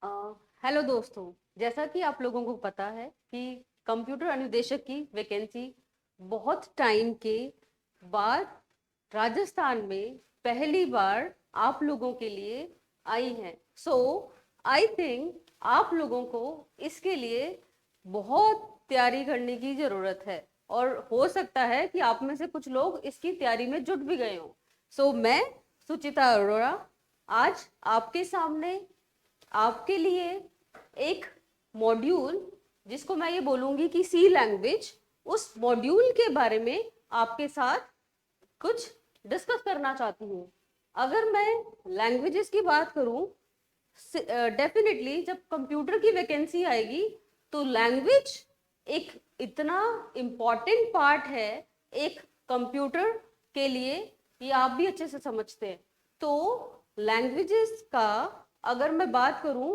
Hello दोस्तों। जैसा कि आप लोगों को पता है कि कंप्यूटर अनुदेशक की वैकेंसी बहुत टाइम के बाद राजस्थान में पहली बार आप लोगों के लिए आई है। सो आई थिंक आप लोगों को इसके लिए बहुत तैयारी करने की जरूरत है और हो सकता है कि आप में से कुछ लोग इसकी तैयारी में जुट भी गए हों। मैं सुचिता अरोड़ा आज आपके सामने आपके लिए एक मॉड्यूल, जिसको मैं ये बोलूंगी कि सी लैंग्वेज, उस मॉड्यूल के बारे में आपके साथ कुछ डिस्कस करना चाहती हूँ। अगर मैं लैंग्वेजेस की बात करूँ, डेफिनेटली जब कंप्यूटर की वैकेंसी आएगी तो लैंग्वेज एक इतना इम्पॉर्टेंट पार्ट है एक कंप्यूटर के लिए, ये आप भी अच्छे से समझते हैं। तो लैंग्वेजेस का अगर मैं बात करूं,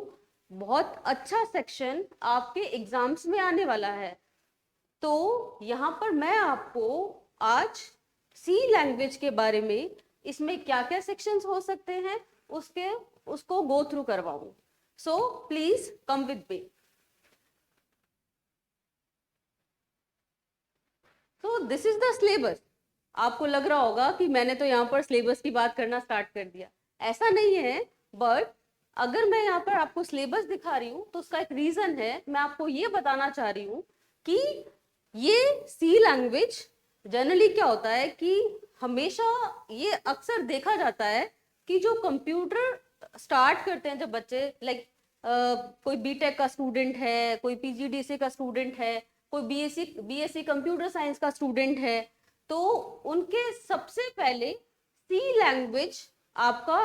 बहुत अच्छा सेक्शन आपके एग्जाम्स में आने वाला है। तो यहाँ पर मैं आपको आज सी लैंग्वेज के बारे में, इसमें क्या क्या सेक्शंस हो सकते हैं, उसके उसको गो थ्रू करवाऊं। So please come with me. तो दिस इज द सिलेबस। आपको लग रहा होगा कि मैंने तो यहाँ पर सिलेबस की बात करना स्टार्ट कर दिया। ऐसा नहीं है। बट अगर मैं यहाँ पर आपको सिलेबस दिखा रही हूँ तो उसका एक रीजन है। मैं आपको ये बताना चाह रही हूँ कि ये सी लैंग्वेज जनरली क्या होता है कि हमेशा ये अक्सर देखा जाता है कि जो कंप्यूटर स्टार्ट करते हैं जब बच्चे, लाइक कोई बीटेक का स्टूडेंट है, कोई पीजीडीसी का स्टूडेंट है, कोई बीएससी कंप्यूटर साइंस का स्टूडेंट है, तो उनके सबसे पहले सी लैंग्वेज आपका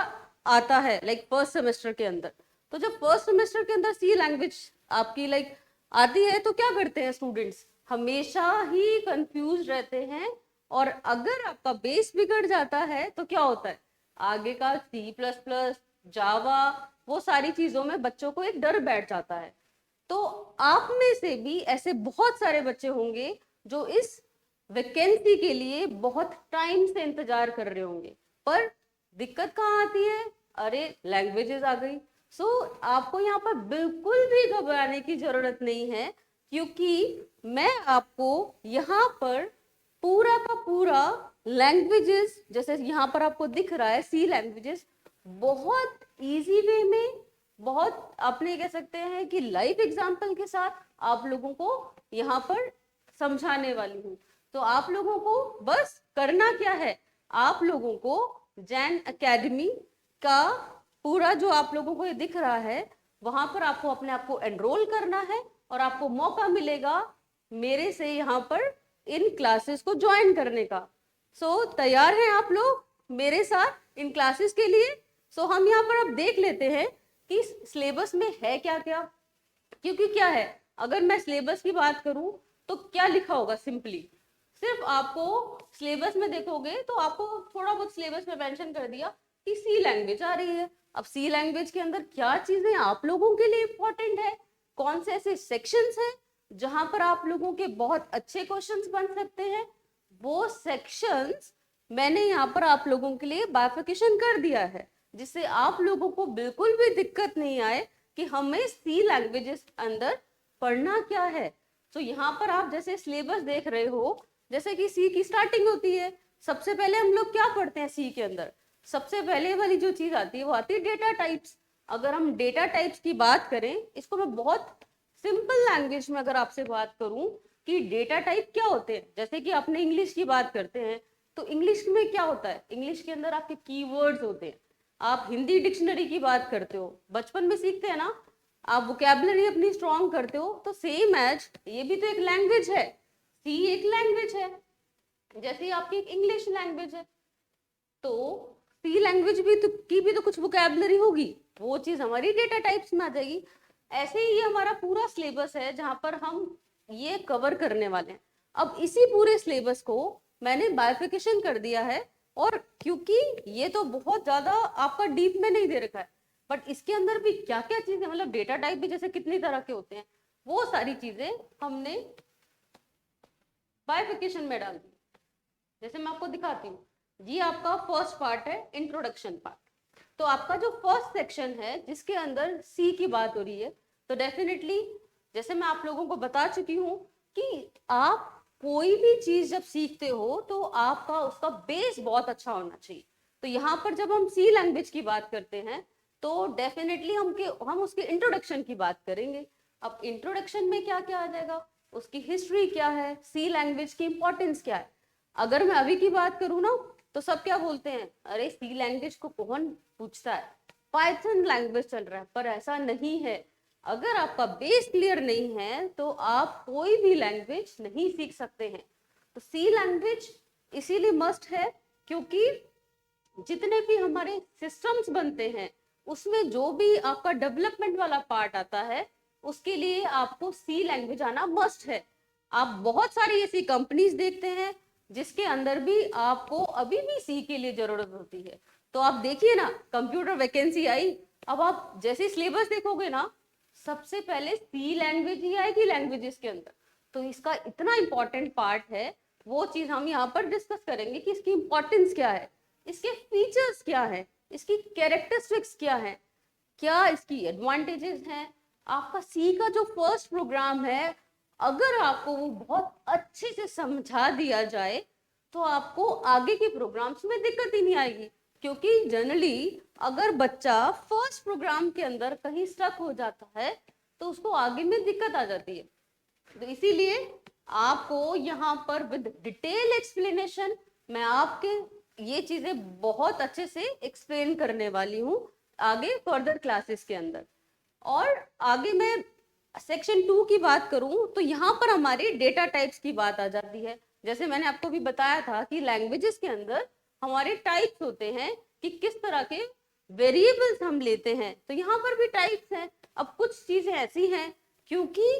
आता है लाइक फर्स्ट सेमेस्टर के अंदर। तो जब फर्स्ट सेमेस्टर के अंदर सी लैंग्वेज आपकी लाइक आती है तो क्या करते हैं स्टूडेंट्स, हमेशा ही कंफ्यूज रहते हैं। और अगर आपका बेस बिगड़ जाता है तो क्या होता है, आगे का सी प्लस प्लस, जावा, वो सारी चीजों में बच्चों को एक डर बैठ जाता है। तो आप में से भी ऐसे बहुत सारे बच्चे होंगे जो इस वैकेंसी के लिए बहुत टाइम से इंतजार कर रहे होंगे। पर दिक्कत कहाँ आती है, अरे लैंग्वेजेस आ गई। आपको यहाँ पर बिल्कुल भी घबराने की जरूरत नहीं है, क्योंकि मैं आपको यहाँ पर पूरा का पूरा लैंग्वेजेस, जैसे यहाँ पर आपको दिख रहा है सी लैंग्वेजेस, बहुत इजी वे में, बहुत अपने कह सकते हैं कि लाइव एग्जाम्पल के साथ आप लोगों को यहाँ पर समझाने वाली हूँ। तो आप लोगों को बस करना क्या है, आप लोगों को जैन एकेडमी का पूरा जो आप लोगों को ये दिख रहा है, वहां पर आपको अपने आप को एनरोल करना है और आपको मौका मिलेगा मेरे से यहाँ पर इन क्लासेस को ज्वाइन करने का। तैयार हैं आप लोग मेरे साथ इन क्लासेस के लिए? हम यहाँ पर अब देख लेते हैं कि सिलेबस में है क्या क्या। क्योंकि क्या है, अगर मैं सिलेबस की बात करूं तो क्या लिखा होगा, सिंपली सिर्फ आपको सिलेबस में देखोगे तो आपको थोड़ा बहुत सिलेबस में मेंशन कर दिया कि सी लैंग्वेज आ रही है। अब सी लैंग्वेज के अंदर क्या चीजें आप लोगों के लिए इंपॉर्टेंट है, कौन से ऐसे सेक्शंस हैं जहां पर आप लोगों के बहुत अच्छे क्वेश्चंस बन सकते हैं, वो सेक्शंस मैंने यहाँ पर आप लोगों के लिए बाइफिकेशन कर दिया है, जिससे आप लोगों को बिल्कुल भी दिक्कत नहीं आए कि हमें सी लैंग्वेजेस अंदर पढ़ना क्या है। यहाँ पर आप जैसे सिलेबस देख रहे हो, जैसे कि सी की स्टार्टिंग होती है, सबसे पहले हम लोग क्या पढ़ते हैं सी के अंदर, सबसे पहले वाली जो चीज आती है वो आती है डेटा टाइप्स। अगर हम डेटा टाइप्स की बात करें, इसको मैं बहुत सिंपल लैंग्वेज में अगर आपसे बात करूं कि डेटा टाइप क्या होते हैं, जैसे कि अपने इंग्लिश की बात करते हैं तो इंग्लिश में क्या होता है, इंग्लिश के अंदर आपके कीवर्ड्स होते हैं। आप हिंदी डिक्शनरी की बात करते हो, बचपन में सीखते हैं ना, आप वोकेबलरी अपनी स्ट्रॉन्ग करते हो, तो सेम एज ये भी तो एक लैंग्वेज है, सी एक लैंग्वेज है, जैसे ही आपकी एक इंग्लिश लैंग्वेज है। तो सी लैंग्वेज भी तो की भी तो कुछ वोकेबलरी होगी, वो चीज हमारी डेटा टाइप्स में आ जाएगी। ऐसे ही ये हमारा पूरा सिलेबस है जहां पर हम ये कवर करने वाले हैं। अब इसी पूरे सिलेबस को मैंने बाइफिकेशन कर दिया है, और क्योंकि ये तो बहुत ज्यादा आपका डीप में नहीं दे रखा है, बट इसके अंदर भी क्या क्या चीजें, मतलब डेटा टाइप भी जैसे कितनी तरह के होते हैं, वो सारी चीजें हमने बाइफिकेशन में डाल दी। जैसे मैं आपको दिखाती हूँ, ये आपका फर्स्ट पार्ट है, इंट्रोडक्शन पार्ट। तो आपका जो फर्स्ट सेक्शन है जिसके अंदर सी की बात हो रही है, तो डेफिनेटली जैसे मैं आप लोगों को बता चुकी हूँ कि आप कोई भी चीज जब सीखते हो तो आपका उसका बेस बहुत अच्छा होना चाहिए। तो यहाँ पर जब हम सी लैंग्वेज की बात करते हैं तो डेफिनेटली हम उसके इंट्रोडक्शन की बात करेंगे। अब इंट्रोडक्शन में क्या क्या आ जाएगा, उसकी हिस्ट्री क्या है, सी लैंग्वेज की इंपॉर्टेंस क्या है। अगर मैं अभी की बात करूँ ना तो सब क्या बोलते हैं, अरे सी लैंग्वेज को कौन पूछता है, पाइथन लैंग्वेज चल रहा है, पर ऐसा नहीं है। अगर आपका बेस क्लियर नहीं है तो आप कोई भी लैंग्वेज नहीं सीख सकते हैं। तो सी लैंग्वेज इसीलिए मस्ट है क्योंकि जितने भी हमारे सिस्टम्स बनते हैं उसमें जो भी आपका डेवलपमेंट वाला पार्ट आता है उसके लिए आपको सी लैंग्वेज आना मस्ट है। आप बहुत सारी ऐसी कंपनीज देखते हैं जिसके अंदर भी आपको अभी भी सी के लिए जरूरत होती है। तो आप देखिए ना, कंप्यूटर वैकेंसी आई, अब आप जैसे सिलेबस देखोगे ना सबसे पहले सी लैंग्वेज ही आएगी लैंग्वेजेस के अंदर। तो इसका इतना इंपॉर्टेंट पार्ट है, वो चीज हम यहाँ पर डिस्कस करेंगे कि इसकी इंपॉर्टेंस क्या है, इसके फीचर्स क्या है, इसकी कैरेक्टरिस्टिक्स क्या है, क्या इसकी एडवांटेजेस हैं। आपका सी का जो फर्स्ट प्रोग्राम है अगर आपको वो बहुत अच्छे से समझा दिया जाए तो आपको आगे के प्रोग्राम्स में दिक्कत ही नहीं आएगी। क्योंकि जनरली अगर बच्चा फर्स्ट प्रोग्राम के अंदर कहीं स्टक हो जाता है तो उसको आगे में दिक्कत आ जाती है। तो इसीलिए आपको यहाँ पर विद डिटेल एक्सप्लेनेशन मैं आपके ये चीजें बहुत अच्छे से एक्सप्लेन करने वाली हूँ आगे फर्दर क्लासेस के अंदर। और आगे मैं सेक्शन 2 की बात करूं तो यहाँ पर हमारी डेटा टाइप्स की बात आ जाती है। जैसे मैंने आपको भी बताया था कि लैंग्वेजेस के अंदर हमारे टाइप्स होते हैं कि किस तरह के वेरिएबल्स हम लेते हैं, तो यहाँ पर भी टाइप्स हैं। अब कुछ चीजें ऐसी हैं क्योंकि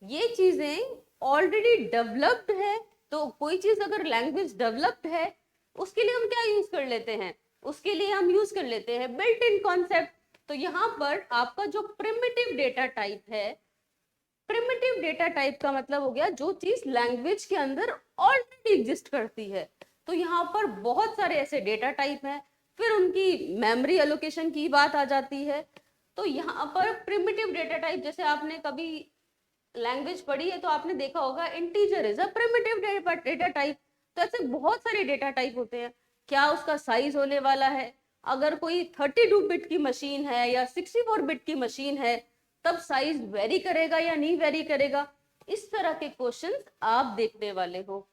ये चीजें ऑलरेडी डेवलप्ड है, तो कोई चीज अगर लैंग्वेज डेवलप्ड है उसके लिए हम क्या यूज कर लेते हैं, उसके लिए हम यूज कर लेते हैं बिल्ट इन कॉन्सेप्ट। तो यहाँ पर आपका जो प्रिमिटिव डेटा टाइप है, प्रिमिटिव डेटा टाइप का मतलब हो गया जो चीज लैंग्वेज के अंदर ऑलरेडी एग्जिस्ट करती है। तो यहाँ पर बहुत सारे ऐसे डेटा टाइप हैं, फिर उनकी मेमोरी एलोकेशन की बात आ जाती है। तो यहाँ पर प्रिमिटिव डेटा टाइप, जैसे आपने कभी लैंग्वेज पढ़ी है तो आपने देखा होगा integer is a primitive data type. तो ऐसे बहुत सारे डेटा टाइप होते हैं। क्या उसका साइज होने वाला है, अगर कोई 32 बिट की मशीन है या 64 बिट की मशीन है तब साइज वेरी करेगा या नहीं वेरी करेगा, इस तरह के क्वेश्चंस आप देखने वाले हो।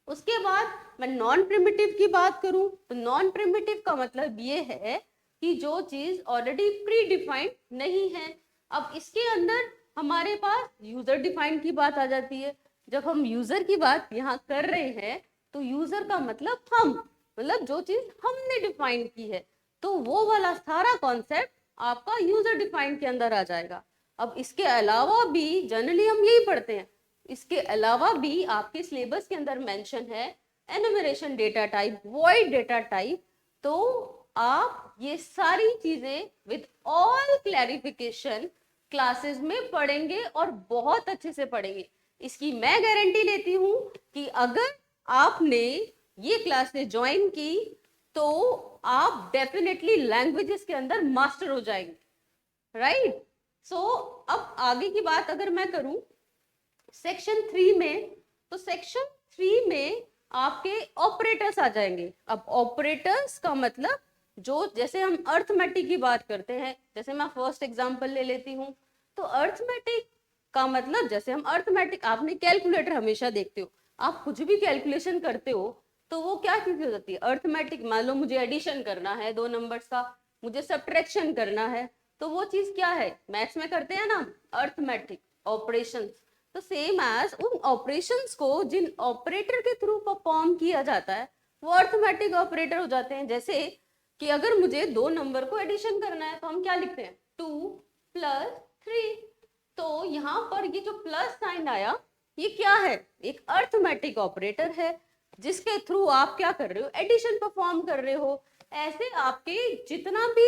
उसके बाद मैं नॉन प्रिमिटिव की बात करूं तो नॉन प्रिमिटिव का मतलब ये है कि जो चीज ऑलरेडी प्री डिफाइंड नहीं है। अब इसके अंदर हमारे पास यूजर डिफाइंड की बात आ जाती है। जब हम यूजर की बात यहाँ कर रहे हैं तो यूजर का मतलब हम, मतलब जो चीज हमने डिफाइन की है, तो वो वाला सारा कॉन्सेप्ट आपका यूजर डिफाइंड के अंदर आ जाएगा। अब इसके अलावा भी जनरली हम यही पढ़ते हैं, इसके अलावा भी आपके सिलेबस के अंदर मेंशन है enumeration data type, void data type. तो आप ये सारी चीजें विद ऑल क्लैरिफिकेशन क्लासेस में पढ़ेंगे और बहुत अच्छे से पढ़ेंगे। इसकी मैं गारंटी लेती हूँ कि अगर आपने ये क्लासेस ज्वाइन की तो आप डेफिनेटली लैंग्वेजेस के अंदर मास्टर हो जाएंगे, राइट। सो अब आगे की बात अगर मैं करूं सेक्शन 3 में, तो सेक्शन 3 में आपके ऑपरेटर्स आ जाएंगे। अब ऑपरेटर्स का मतलब जो, जैसे हम अर्थमेटिक की बात करते हैं, जैसे मैं फर्स्ट एग्जांपल ले लेती हूँ, तो अर्थमेटिक का मतलब, जैसे हम अर्थमेटिक, आपने कैलकुलेटर हमेशा देखते हो, आप कुछ भी कैलकुलेशन करते हो तो वो क्या चीज हो जाती है, अर्थमेटिक। मान लो मुझे एडिशन करना है 2 नंबर्स का, मुझे सब्ट्रैक्शन करना है, तो वो चीज क्या है, मैथ्स में करते हैं ना, अर्थमेटिक ऑपरेशंस। तो सेम एज उन ऑपरेशंस को जिन ऑपरेटर के थ्रू परफॉर्म किया जाता है वो अर्थमेटिक ऑपरेटर हो जाते हैं। जैसे कि अगर मुझे 2 नंबर को एडिशन करना है तो हम क्या लिखते हैं, 2 + 3। तो यहाँ पर ये जो प्लस साइन आया ये क्या है, एक अर्थमेटिक ऑपरेटर है जिसके थ्रू आप क्या कर रहे हो, एडिशन परफॉर्म कर रहे हो। ऐसे आपके जितना भी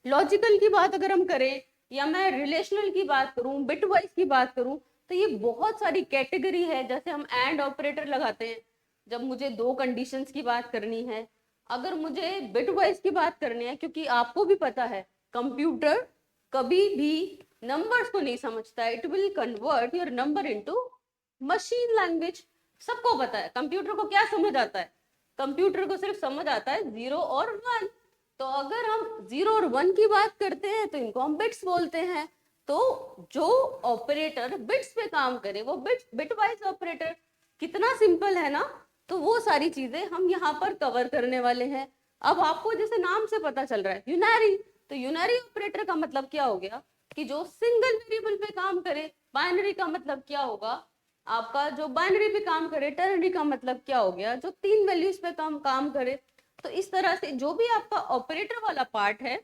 लॉजिकल की बात अगर हम करें या मैं रिलेशनल की बात करूं, बिटवाइज की बात करूं, तो ये बहुत सारी कैटेगरी है। जैसे हम एंड ऑपरेटर लगाते हैं जब मुझे 2 कंडीशंस की बात करनी है, अगर मुझे बिट वाइज की बात करनी है, क्योंकि आपको भी पता है कंप्यूटर कभी भी नंबर्स को नहीं समझता है, it will convert your number into machine language. सबको पता है कंप्यूटर को क्या समझ आता है, कंप्यूटर को सिर्फ समझ आता है 0 और 1। तो अगर हम 0 और 1 की बात करते हैं तो इनको हम बिट्स बोलते हैं। तो जो ऑपरेटर बिट्स पे काम करे वो बिट वाइज ऑपरेटर, कितना सिंपल है ना। तो वो सारी चीजें हम यहाँ पर कवर करने वाले हैं। अब आपको जैसे नाम से पता चल रहा है यूनरी, तो यूनरी ऑपरेटर का मतलब क्या हो गया कि जो सिंगल वेरिएबल पे काम करे। बाइनरी का मतलब क्या होगा आपका, जो बाइनरी पे काम करे। टर्नरी का मतलब क्या हो गया, जो 3 वैल्यूज पे काम करे। तो इस तरह से जो भी आपका ऑपरेटर वाला पार्ट है,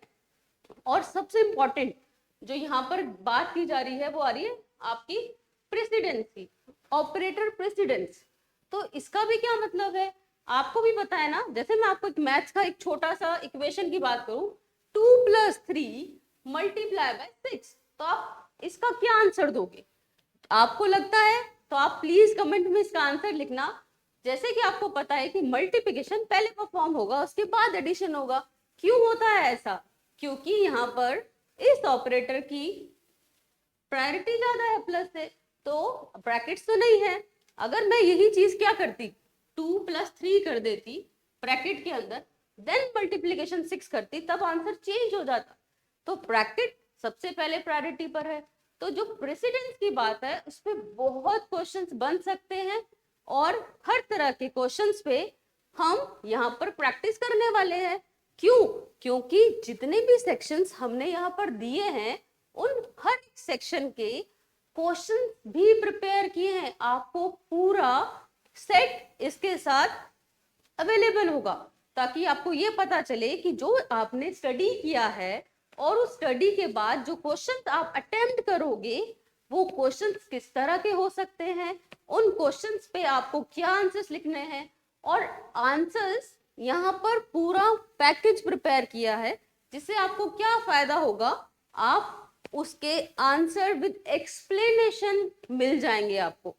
और सबसे इंपॉर्टेंट जो यहाँ पर बात की जा रही है वो आ रही है आपकी प्रेसिडेंस की, ऑपरेटर प्रेसिडेंस। तो इसका भी क्या मतलब है आपको भी पता है ना। जैसे मैं आपको एक मैथ्स का एक छोटा सा इक्वेशन की बात करूं, 2+3 मल्टीप्लाई बाय 6, तो आप इसका क्या आंसर दोगे आपको लगता है। तो आप प्लीज कमेंट में इसका आंसर लिखना। जैसे कि आपको पता है कि मल्टीप्लिकेशन पहले परफॉर्म होगा उसके बाद एडिशन होगा। क्यों होता है ऐसा, क्योंकि यहाँ पर इस ऑपरेटर की प्रायोरिटी ज्यादा है प्लस से, तो ब्रैकेट्स तो नहीं है। अगर मैं यही चीज क्या करती, 2+3 कर देती ब्रैकेट के अंदर, देन मल्टीप्लीकेशन 6 करती, तब आंसर चेंज हो जाता। तो ब्रैकेट सबसे पहले प्रायोरिटी पर है। तो जो प्रेसिडेंस की बात है उस पर बहुत क्वेश्चंस बन सकते हैं, और हर तरह के क्वेश्चंस पे हम यहाँ पर प्रैक्टिस करने वाले हैं। क्यों, क्योंकि जितने भी सेक्शंस हमने यहाँ पर दिए हैं उन हर एक सेक्शन के क्वेश्चन भी प्रिपेयर किए हैं। आपको पूरा सेट इसके साथ अवेलेबल होगा, ताकि आपको ये पता चले कि जो आपने स्टडी किया है और उस स्टडी के बाद जो क्वेश्चन आप अटेम्प्ट करोगे वो क्वेश्चंस किस तरह के हो सकते हैं, उन क्वेश्चंस पे आपको क्या आंसर्स लिखने हैं। और आंसर्स यहाँ पर पूरा पैकेज प्रिपेयर किया है, जिससे आपको क्या फायदा होगा, आप उसके आंसर विद एक्सप्लेनेशन मिल जाएंगे आपको।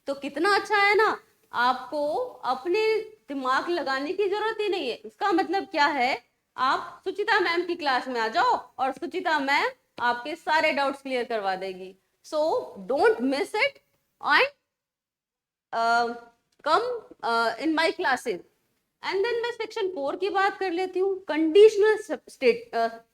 तो कितना अच्छा है ना, आपको अपने दिमाग लगाने की जरूरत ही नहीं है। इसका मतलब क्या है, आप सुचिता मैम की क्लास में आ जाओ और सुचिता मैम आपके सारे डाउट्स क्लियर करवा देगी। So don't miss it and come in my classes. And then मैं सेक्शन 4 की बात कर लेती हूँ, कंडीशनल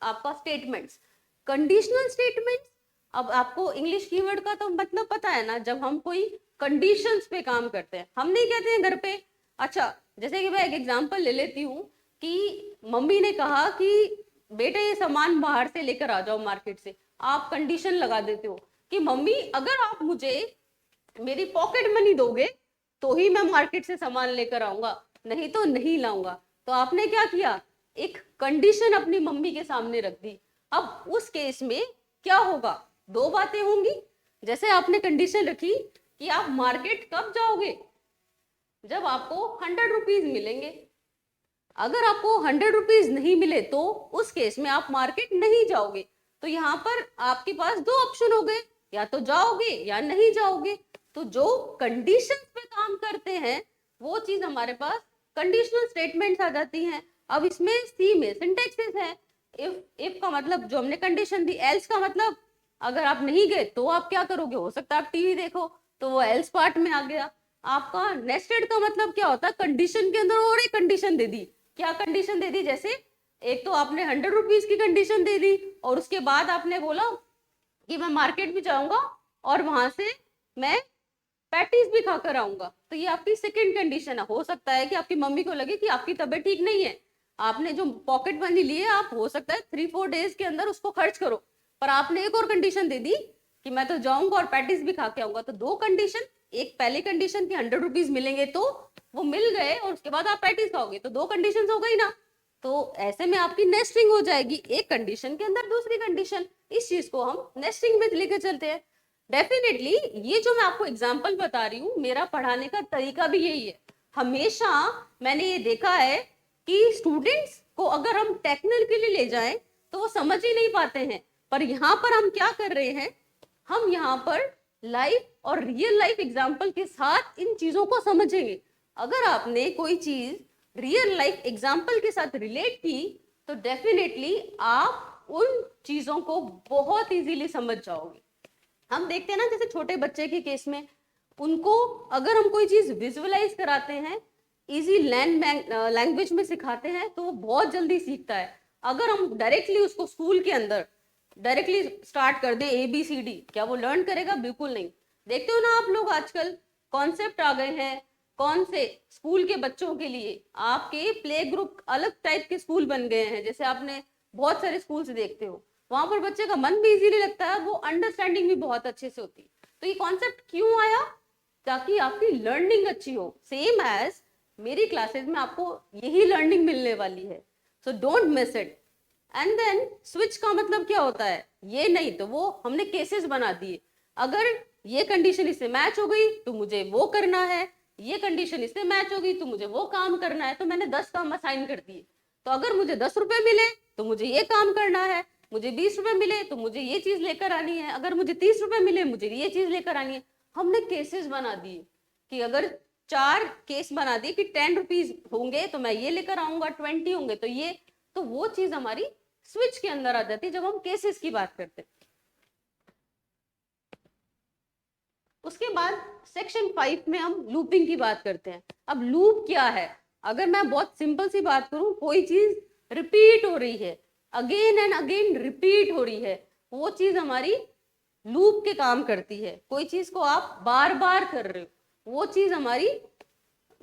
आपका स्टेटमेंट्स। कंडीशनल स्टेटमेंट्स, अब आपको इंग्लिश कीवर्ड का तो मतलब पता है ना। जब हम कोई कंडीशंस पे काम करते हैं, हम नहीं कहते हैं घर पे। अच्छा, जैसे कि मैं एक एग्जांपल ले लेती हूँ कि मम्मी ने कहा कि बेटे ये सामान बाहर से लेकर आ जाओ मार्केट से। आप कंडीशन लगा देते हो कि मम्मी अगर आप मुझे मेरी पॉकेट मनी दोगे तो ही मैं मार्केट से सामान लेकर आऊंगा, नहीं तो नहीं लाऊंगा। तो आपने क्या किया, एक कंडीशन अपनी मम्मी के सामने रख दी। अब उस केस में क्या होगा, दो बातें होंगी। जैसे आपने कंडीशन रखी कि आप मार्केट कब जाओगे, जब आपको 100 रुपीज मिलेंगे। अगर आपको 100 रुपीज नहीं मिले तो उस केस में आप मार्केट नहीं जाओगे। तो यहाँ पर आपके पास दो ऑप्शन हो गए, या तो जाओगे या नहीं जाओगे। तो जो कंडीशंस पे काम करते हैं वो चीज हमारे पास कंडीशनल स्टेटमेंट्स आ जाती हैं। अब इसमें सी में सिंटैक्सेस है। इफ का मतलब जो हमने कंडीशन दी, एल्स का मतलब अगर आप नहीं गए तो आप क्या करोगे, हो सकता है आप टीवी देखो, तो वो एल्स पार्ट में आ गया। आपका नेस्टेड का मतलब क्या होता है, कंडीशन के अंदर और एक कंडीशन दे दी। क्या कंडीशन दे दी, जैसे एक तो आपने 100 रुपीज की कंडीशन दे दी और उसके बाद आपने बोला कि मैं मार्केट भी जाऊंगा और वहां से मैं पैटीज भी खाकर आऊंगा। तो ये आपकी सेकंड कंडीशन है। हो सकता है कि आपकी मम्मी को लगे कि आपकी तबीयत ठीक नहीं है, आपने जो पॉकेट मनी ली है आप हो सकता है 3-4 डेज के अंदर उसको खर्च करो, पर आपने एक और कंडीशन दे दी कि मैं तो जाऊंगा और पैटीज भी खा के आऊंगा। तो दो कंडीशन, एक पहले कंडीशन की 100 रुपीज मिलेंगे तो वो मिल गए और उसके बाद आप पैटीज खाओगे, तो दो कंडीशन हो गई ना। तो ऐसे में आपकी नेस्टिंग हो जाएगी, एक कंडीशन के अंदर दूसरी कंडीशन। इस चीज को हम नेस्टिंग में लेकर चलते हैं। डेफिनेटली ये जो मैं आपको एग्जाम्पल बता रही हूँ, मेरा पढ़ाने का तरीका भी यही है। हमेशा मैंने ये देखा है कि स्टूडेंट्स को अगर हम टेक्निकली ले जाएं तो वो समझ ही नहीं पाते हैं, पर यहाँ पर हम क्या कर रहे हैं, हम यहाँ पर लाइव और रियल लाइफ एग्जाम्पल के साथ इन चीजों को समझेंगे। अगर आपने कोई चीज रियल लाइफ एग्जाम्पल के साथ रिलेट की तो डेफिनेटली आप उन चीजों को बहुत इजीली समझ जाओगे। हम देखते हैं ना, जैसे छोटे बच्चे के केस में उनको अगर हम कोई चीज विजुअलाइज कराते हैं, इजी लैंग्वेज में सिखाते हैं, तो वो बहुत जल्दी सीखता है। अगर हम डायरेक्टली उसको स्कूल के अंदर डायरेक्टली स्टार्ट कर दें ABCD, क्या वो लर्न करेगा? बिल्कुल नहीं। देखते हो ना आप लोग आजकल कॉन्सेप्ट आ गए हैं कौन से स्कूल के बच्चों के लिए, आपके प्ले ग्रुप अलग टाइप के स्कूल बन गए हैं, जैसे आपने बहुत सारे स्कूल से देखते हो, वहां पर बच्चे का मन भी इजीली लगता है, वो अंडरस्टैंडिंग भी बहुत अच्छे से होती है। तो ये कॉन्सेप्ट क्यों आया? ताकि आपकी लर्निंग अच्छी हो। सेम एज मेरी क्लासेस में आपको यही लर्निंग मिलने वाली है, so don't miss it. And then switch का मतलब क्या होता है? ये नहीं तो वो हमने केसेस बना दिए, अगर ये कंडीशन इससे मैच हो गई तो मुझे वो करना है, ये कंडीशन इससे मैच हो गई तो मुझे वो काम करना है, तो मैंने 10 काम असाइन कर दिए। तो अगर मुझे 10 रुपए मिले तो मुझे ये काम करना है, मुझे 20 रुपए मिले तो मुझे ये चीज लेकर आनी है, अगर मुझे 30 रुपए मिले मुझे ये चीज लेकर आनी है। हमने केसेस बना दिए कि अगर 4 केस बना दिए कि 10 रुपीज होंगे तो मैं ये लेकर आऊंगा, 20 होंगे तो ये, तो वो चीज हमारी स्विच के अंदर आ जाती है जब हम केसेस की बात करते हैं। उसके बाद सेक्शन 5 में हम लूपिंग की बात करते हैं। अब लूप क्या है? अगर मैं बहुत सिंपल सी बात करूं, कोई चीज रिपीट हो रही है, अगेन एंड अगेन रिपीट हो रही है, वो चीज हमारी लूप के काम करती है। कोई चीज को आप बार बार कर रहे हो, वो चीज हमारी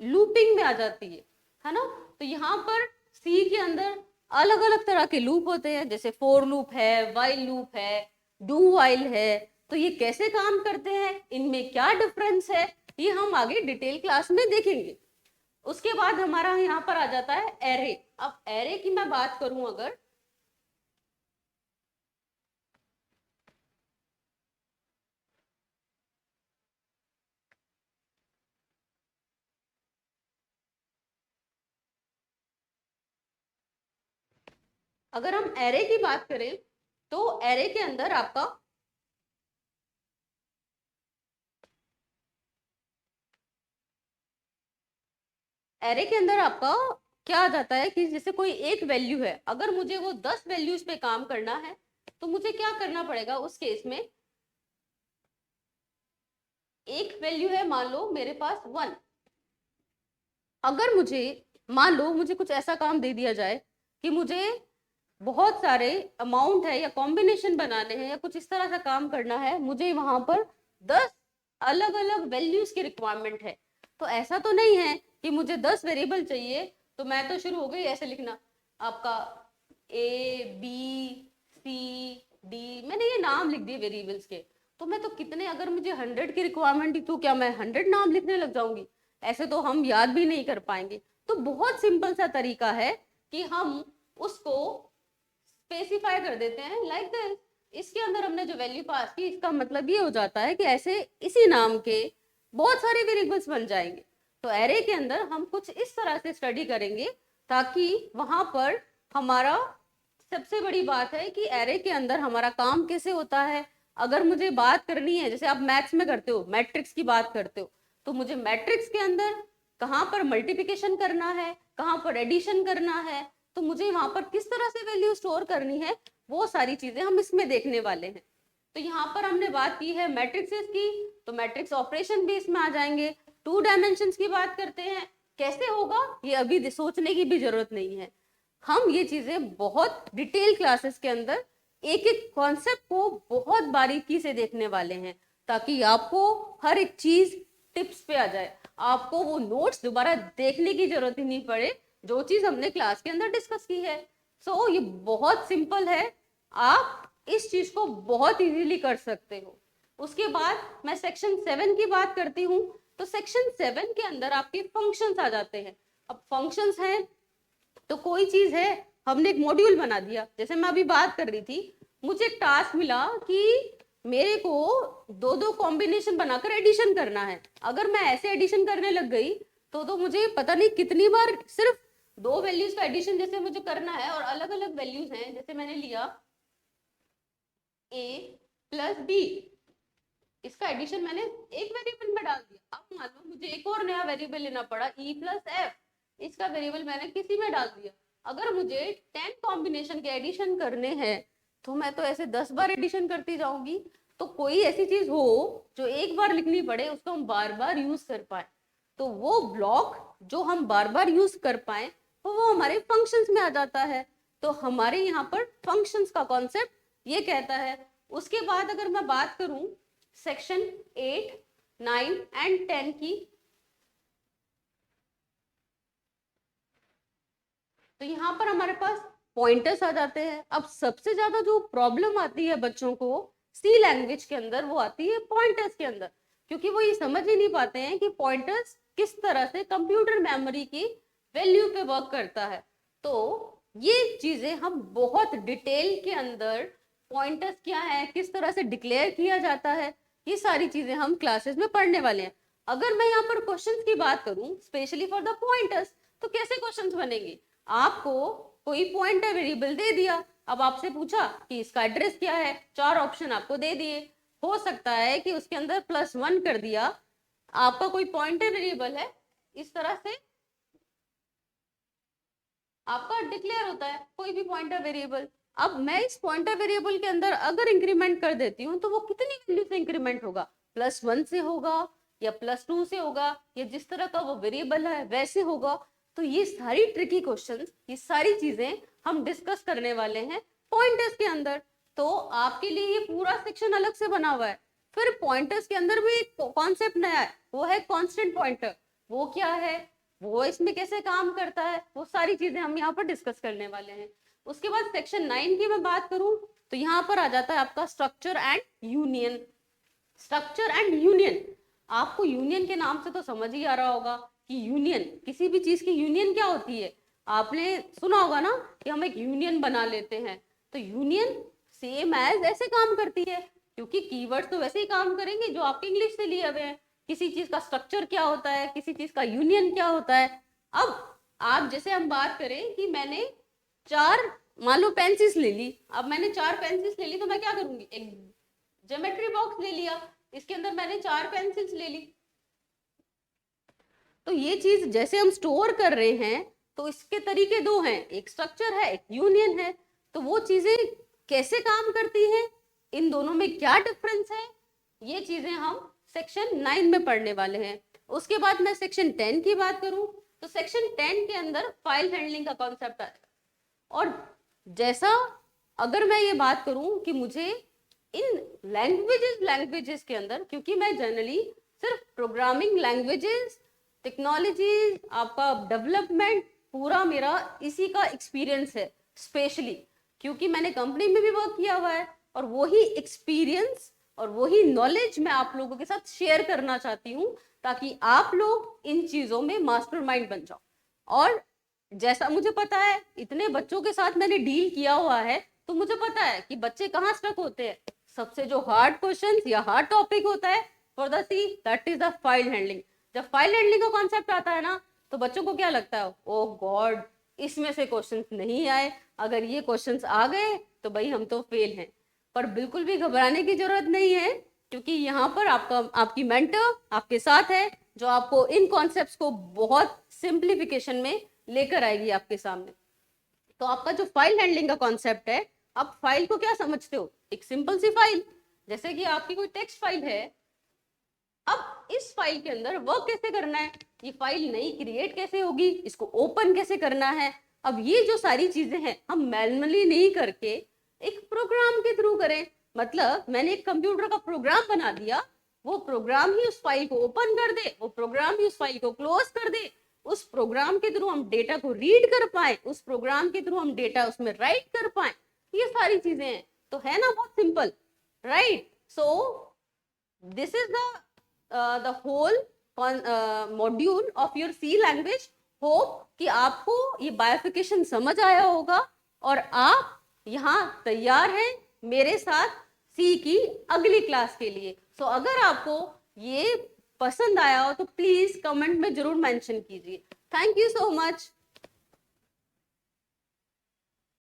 लूपिंग में आ जाती है ना। तो यहाँ पर सी के अंदर अलग अलग तरह के लूप होते हैं, जैसे फोर लूप है, वाइल लूप है, डू वाइल है। तो ये कैसे काम करते हैं, इनमें क्या डिफरेंस है, ये हम आगे डिटेल क्लास में देखेंगे। उसके बाद हमारा यहाँ पर आ जाता है एरे। अब एरे की मैं बात करूं, अगर हम एरे की बात करें तो एरे के अंदर आपका एरे के अंदर आपका क्या आ जाता है कि जैसे कोई एक वैल्यू है, अगर मुझे वो 10 वैल्यूज पे काम करना है तो मुझे क्या करना पड़ेगा उस केस में? एक वैल्यू है मान लो मेरे पास 1, अगर मुझे मान लो मुझे कुछ ऐसा काम दे दिया जाए कि मुझे बहुत सारे अमाउंट है या कॉम्बिनेशन बनाने हैं या कुछ इस तरह का काम करना है, मुझे वहां पर 10 अलग अलग वैल्यूज की रिक्वायरमेंट है। तो ऐसा तो नहीं है कि मुझे 10 वेरिएबल चाहिए तो मैं तो शुरू हो गई ऐसे लिखना, आपका ABCD, मैंने ये नाम लिख दिए वेरिएबल्स के, तो मैं तो कितने, अगर मुझे 100 की रिक्वायरमेंट थी तो क्या मैं 100 नाम लिखने लग जाऊंगी? ऐसे तो हम याद भी नहीं कर पाएंगे। तो बहुत सिंपल सा तरीका है कि हम उसको स्पेसिफाई कर देते हैं लाइक दिस। इसके अंदर हमने जो वैल्यू पास की, इसका मतलब ये हो जाता है कि ऐसे इसी नाम के बहुत सारे वेरिएबल्स बन जाएंगे। तो एरे के अंदर हम कुछ इस तरह से स्टडी करेंगे ताकि वहां पर हमारा सबसे बड़ी बात है कि एरे के अंदर हमारा काम कैसे होता है। अगर मुझे बात करनी है, जैसे आप मैथ्स में करते हो, मैट्रिक्स की बात करते हो, तो मुझे मैट्रिक्स के अंदर कहाँ पर मल्टीप्लिकेशन करना है, कहाँ पर एडिशन करना है, तो मुझे वहां पर किस तरह से वैल्यू स्टोर करनी है, वो सारी चीजें हम इसमें देखने वाले हैं। तो यहाँ पर हमने बात की है मैट्रिक्सेस की, तो मैट्रिक्स ऑपरेशन भी इसमें आ जाएंगे। 2 डायमेंशंस की बात करते हैं, कैसे होगा ये अभी सोचने की भी जरूरत नहीं है, हम ये चीजें बहुत डिटेल क्लासेस के अंदर एक एक कॉन्सेप्ट को बहुत बारीकी से देखने वाले हैं, ताकि आपको हर एक चीज टिप्स पे आ जाए, आपको वो नोट्स दोबारा देखने की जरूरत ही नहीं पड़े जो चीज हमने क्लास के अंदर डिस्कस की है। सो ये बहुत सिंपल है, आप इस चीज को बहुत इजीली कर सकते हो। उसके बाद मैं सेक्शन 7 की बात करती हूँ, तो सेक्शन 7 के अंदर आपके फंक्शंस आ जाते हैं। अब फंक्शंस हैं तो कोई चीज है, हमने एक मॉड्यूल बना दिया, जैसे मैं अभी बात कर रही थी, मुझे एक टास्क मिला कि मेरे को दो दो कॉम्बिनेशन बनाकर एडिशन करना है। अगर मैं ऐसे एडिशन करने लग गई तो मुझे पता नहीं कितनी बार सिर्फ 2 वैल्यूज का एडिशन जैसे मुझे करना है, और अलग अलग वैल्यूज हैं, जैसे मैंने लिया A+B, इसका एडिशन मैंने एक वेरिएबल में डाल दिया। अब मान लो मुझे एक और नया वेरिएबल लेना पड़ा E+F, इसका वेरिएबल मैंने किसी में डाल दिया। अगर मुझे 10 कॉम्बिनेशन के एडिशन करने हैं तो मैं तो ऐसे 10 बार एडिशन करती जाऊंगी। तो कोई ऐसी चीज हो जो एक बार लिखनी पड़े, उसको हम बार बार यूज कर पाए, तो वो ब्लॉक जो हम बार बार यूज कर पाए तो वो हमारे फंक्शंस में आ जाता है। तो हमारे यहाँ पर फंक्शंस का कॉन्सेप्ट ये कहता है। उसके बाद अगर मैं बात करूं सेक्शन 8, 9 एंड 10 की, तो यहाँ पर हमारे पास पॉइंटर्स आ जाते हैं। अब सबसे ज्यादा जो प्रॉब्लम आती है बच्चों को सी लैंग्वेज के अंदर, वो आती है पॉइंटर्स के अंदर, क्योंकि वो ये समझ ही नहीं पाते हैं कि पॉइंटर्स किस तरह से कंप्यूटर मेमोरी की वैल्यू पे वर्क करता है। तो ये चीजें हम बहुत डिटेल के अंदर, पॉइंटर्स क्या है, किस तरह से डिक्लेयर किया जाता है, ये सारी चीजें हम क्लासेस में पढ़ने वाले हैं। अगर मैं यहाँ पर क्वेश्चंस की बात करूं स्पेशली फॉर द पॉइंटर्स, तो कैसे क्वेश्चंस बनेंगे? आपको कोई पॉइंटर वेरिएबल दे दिया, अब आपसे पूछा कि इसका एड्रेस क्या है, 4 ऑप्शन आपको दे दिए। हो सकता है कि उसके अंदर +1 कर दिया। आपका कोई पॉइंटर वेरिएबल है, इस तरह से आपका डिक्लेयर होता है कोई भी पॉइंटर वेरिएबल। अब मैं इस पॉइंटर वेरिएबल के अंदर अगर इंक्रीमेंट कर देती हूँ तो वो कितनी वैल्यू से इंक्रीमेंट होगा? +1 से होगा या +2 से होगा, या जिस तरह का वो वेरिएबल है वैसे होगा। तो ये सारी ट्रिकी क्वेश्चंस, ये सारी चीजें हम डिस्कस करने वाले हैं पॉइंटर्स के अंदर। तो आपके लिए ये पूरा सेक्शन अलग से बना हुआ है। फिर पॉइंटर्स के अंदर भी एक कॉन्सेप्ट नया है, वो है कांस्टेंट पॉइंटर। वो क्या है, वो इसमें कैसे काम करता है, वो सारी चीजें हम यहाँ पर डिस्कस करने वाले हैं। उसके बाद सेक्शन 9 की मैं बात करूं तो यहाँ पर आ जाता है आपका structure and union. Structure and union, आपको यूनियन के नाम से तो समझ ही आ रहा होगा कि यूनियन, किसी भी चीज की यूनियन क्या होती है। आपने सुना होगा ना कि हम एक यूनियन बना लेते हैं। तो यूनियन सेम एज ऐसे काम करती है, क्योंकि कीवर्ड्स तो वैसे ही काम करेंगे जो आपके इंग्लिश से लिए हुए हैं। किसी चीज का स्ट्रक्चर क्या होता है, किसी चीज का यूनियन क्या होता है। अब आप जैसे हम बात करें कि मैंने 4 मान लो पेंसिल्स ले ली। अब मैंने 4 पेंसिल्स ले ली तो मैं क्या करूंगी, एक ज्योमेट्री बॉक्स ले लिया, इसके अंदर मैंने 4 पेंसिल्स ले ली। तो ये चीज जैसे हम स्टोर कर रहे हैं तो इसके तरीके 2 हैं, एक स्ट्रक्चर है, एक यूनियन है। तो वो चीजें कैसे काम करती हैं, इन दोनों में क्या डिफरेंस है, ये चीजें हम सेक्शन 9 में पढ़ने वाले हैं। उसके बाद मैं सेक्शन 10 की बात करूं तो सेक्शन 10 के अंदर फाइल हैंडलिंग का कॉन्सेप्ट आता है। और जैसा अगर मैं ये बात करूं कि मुझे इन लैंग्वेजेस के अंदर, क्योंकि मैं जनरली सिर्फ प्रोग्रामिंग लैंग्वेजेस, टेक्नोलॉजी, आपका डेवलपमेंट, पूरा मेरा इसी का एक्सपीरियंस है। स्पेशली क्योंकि मैंने कंपनी में भी वर्क किया हुआ है और वही एक्सपीरियंस और वही नॉलेज मैं आप लोगों के साथ शेयर करना चाहती हूँ, ताकि आप लोग इन चीजों में मास्टरमाइंड बन जाओ। और जैसा मुझे पता है, इतने बच्चों के साथ मैंने डील किया हुआ है, तो मुझे पता है कि बच्चे कहाँ स्टक होते हैं। सबसे जो हार्ड क्वेश्चन या हार्ड टॉपिक होता है for the C, that is the file handling. जब फाइल हैंडलिंग का कॉन्सेप्ट आता है ना, तो बच्चों को क्या लगता है, ओह गॉड इसमें से क्वेश्चंस नहीं आए, अगर ये क्वेश्चंस आ गए तो भाई हम तो फेल हैं। पर बिल्कुल भी घबराने की जरूरत नहीं है, क्योंकि यहाँ पर आपकी मेंटर आपके साथ है, जो आपको इन कॉन्सेप्ट्स को बहुत सिंप्लीफिकेशन में लेकर आएगी आपके सामने। तो आपका जो फाइल हैंडलिंग का कॉन्सेप्ट है, आप फाइल को क्या समझते हो, एक सिंपल सी फाइल, जैसे कि आपकी कोई टेक्स्ट फाइल है। अब इस फाइल के अंदर वर्क कैसे करना है, ये फाइल नई क्रिएट कैसे होगी, इसको ओपन कैसे करना है। अब ये जो सारी चीजें हैं हम मैनुअली नहीं करके एक प्रोग्राम के थ्रू करें। मतलब मैंने एक कंप्यूटर का प्रोग्राम बना दिया, वो प्रोग्राम ही उस फाइल को ओपन कर दे, वो प्रोग्राम ही उस फाइल को क्लोज कर दे। उस प्रोग्राम के थ्रू हम डेटा को रीड कर पाए, उस प्रोग्राम के थ्रू हम डेटा उसमें राइट कर पाए, ये सारी चीजें हैं। तो है ना बहुत simple, right? So this is the whole module of your C language. Hope कि आपको ये बायोफिकेशन समझ आया होगा और आप यहाँ तैयार हैं मेरे साथ सी की अगली क्लास के लिए। सो अगर आपको ये पसंद आया हो तो प्लीज कमेंट में जरूर मेंशन कीजिए। Thank you so much.